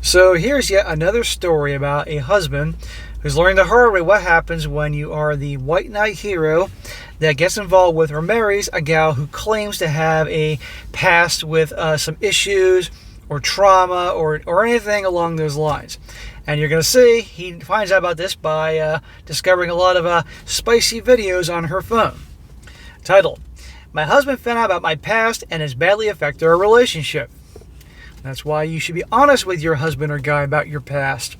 So here's yet another story about a husband who's learning the hard way what happens when you are the white knight hero that gets involved with or marries a gal who claims to have a past with some issues or trauma or anything along those lines. And you're going to see he finds out about this by discovering a lot of spicy videos on her phone. Titled, "My husband found out about my past and has badly affected our relationship." That's why you should be honest with your husband or guy about your past.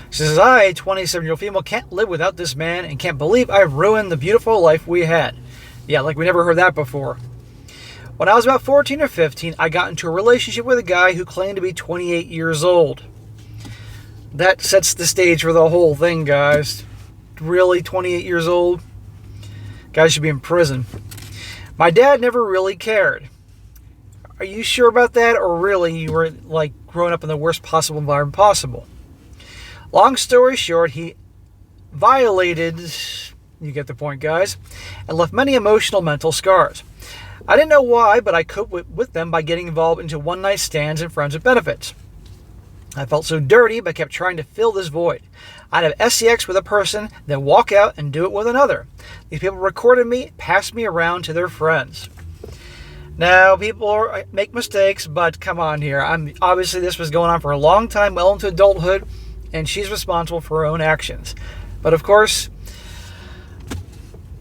She says, "I, a 27-year-old female, can't live without this man and can't believe I've ruined the beautiful life we had." Yeah, like we never heard that before. "When I was about 14 or 15, I got into a relationship with a guy who claimed to be 28 years old." That sets the stage for the whole thing, guys. Really, 28 years old? Guys should be in prison. "My dad never really cared." Are you sure about that? Or really you were like growing up in the worst possible environment possible? "Long story short, he violated," you get the point, guys, "and left many emotional mental scars. I didn't know why, but I coped with them by getting involved into one-night stands and friends with benefits. I felt so dirty, but kept trying to fill this void. I'd have sex with a person, then walk out and do it with another. These people recorded me, passed me around to their friends." Now, people make mistakes, but come on here. Obviously, this was going on for a long time, well into adulthood, and she's responsible for her own actions. But of course,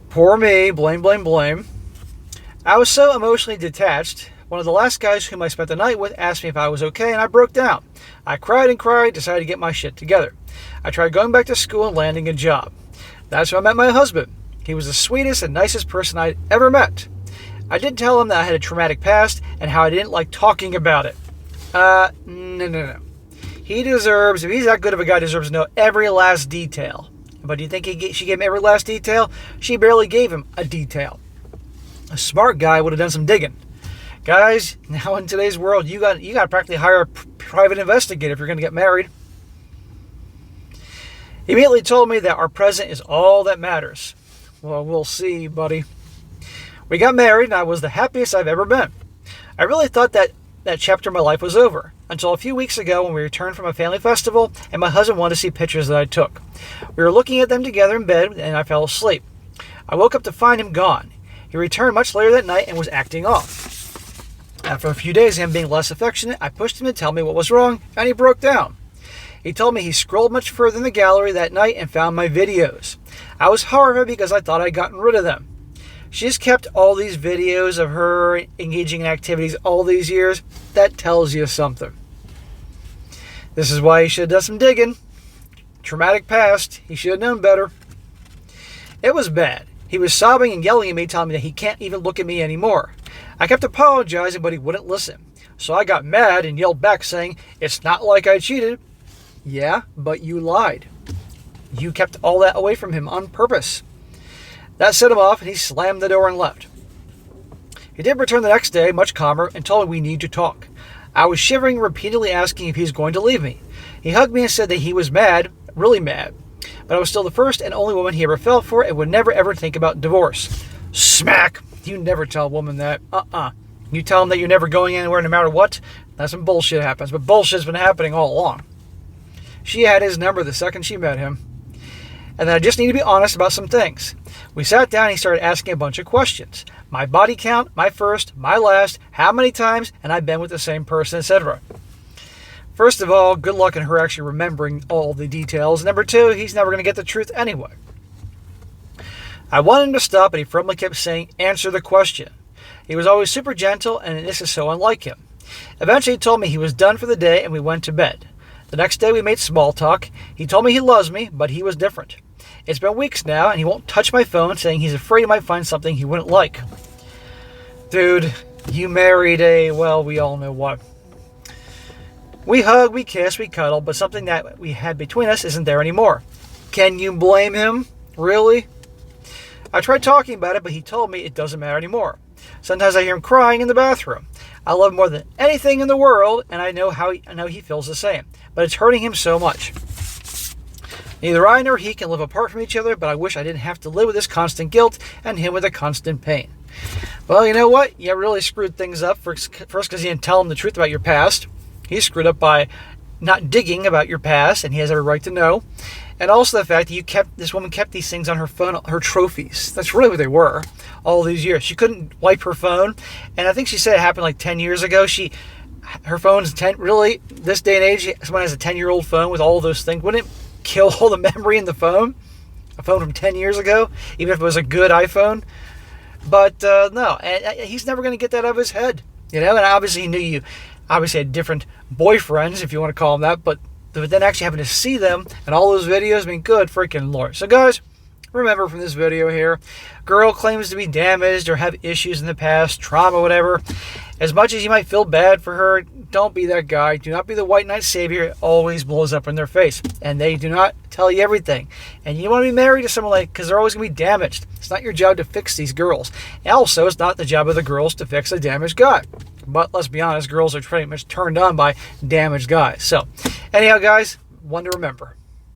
poor me, blame, blame, blame. "I was so emotionally detached. One of the last guys whom I spent the night with asked me if I was okay, and I broke down. I cried and cried, decided to get my shit together. I tried going back to school and landing a job. That's when I met my husband. He was the sweetest and nicest person I'd ever met. I did tell him that I had a traumatic past and how I didn't like talking about it. No. He deserves, if he's that good of a guy, deserves to know every last detail. But do you think she gave him every last detail? She barely gave him a detail. A smart guy would have done some digging. Guys, now in today's world, you got to practically hire a private investigator if you're going to get married. He immediately told me that our present is all that matters. Well, we'll see, buddy. We got married, and I was the happiest I've ever been. I really thought that chapter of my life was over, until a few weeks ago when we returned from a family festival, and my husband wanted to see pictures that I took. We were looking at them together in bed, and I fell asleep. I woke up to find him gone. He returned much later that night and was acting off. After a few days of him being less affectionate, I pushed him to tell me what was wrong, and he broke down. He told me he scrolled much further in the gallery that night and found my videos. I was horrified because I thought I'd gotten rid of them. She's kept all these videos of her engaging in activities all these years. That tells you something. This is why he should have done some digging. Traumatic past. He should have known better. It was bad. He was sobbing and yelling at me, telling me that he can't even look at me anymore. I kept apologizing, but he wouldn't listen. So I got mad and yelled back, saying, "It's not like I cheated." "Yeah, but you lied. You kept all that away from him on purpose." That set him off, and he slammed the door and left. He did return the next day, much calmer, and told me we need to talk. I was shivering, repeatedly asking if he was going to leave me. He hugged me and said that he was mad, really mad, but I was still the first and only woman he ever fell for and would never ever think about divorce. Smack! You never tell a woman that. You tell them that you're never going anywhere no matter what, that's when bullshit happens. But bullshit's been happening all along. She had his number the second she met him. And then I just need to be honest about some things. We sat down and he started asking a bunch of questions. My body count, my first, my last, how many times, and I've been with the same person, etc. First of all, good luck in her actually remembering all the details. Number two, he's never going to get the truth anyway. I wanted him to stop, but he firmly kept saying, "Answer the question." He was always super gentle, and this is so unlike him. Eventually he told me he was done for the day, and we went to bed. The next day we made small talk. He told me he loves me, but he was different. It's been weeks now, and he won't touch my phone, saying he's afraid he might find something he wouldn't like. Dude, you married well, we all know what. We hug, we kiss, we cuddle, but something that we had between us isn't there anymore. Can you blame him? Really? I tried talking about it, but he told me it doesn't matter anymore. Sometimes I hear him crying in the bathroom. I love him more than anything in the world, and I know he feels the same. But it's hurting him so much. Neither I nor he can live apart from each other, but I wish I didn't have to live with this constant guilt and him with a constant pain. Well, you know what? You really screwed things up. First, because you didn't tell him the truth about your past. He He screwed up by not digging about your past, and he has every right to know. And also the fact that this woman kept these things on her phone, her trophies. That's really what they were all these years. She couldn't wipe her phone, and I think she said it happened like 10 years ago. Her phone's 10. Really, this day and age, someone has a 10-year-old phone with all those things. Wouldn't it kill all the memory in the phone? A phone from 10 years ago, even if it was a good iPhone. But no, and he's never going to get that out of his head. And obviously he knew you obviously had different boyfriends, if you want to call them that, but then actually having to see them and all those videos, good freaking Lord. So guys, remember from this video here, girl claims to be damaged or have issues in the past, trauma, whatever. As much as you might feel bad for her, don't be that guy. Do not be the white knight savior. It always blows up in their face. And they do not tell you everything. And you want to be married to someone because they're always going to be damaged. It's not your job to fix these girls. And also, it's not the job of the girls to fix a damaged guy. But let's be honest, girls are pretty much turned on by damaged guys. So, anyhow, guys, one to remember.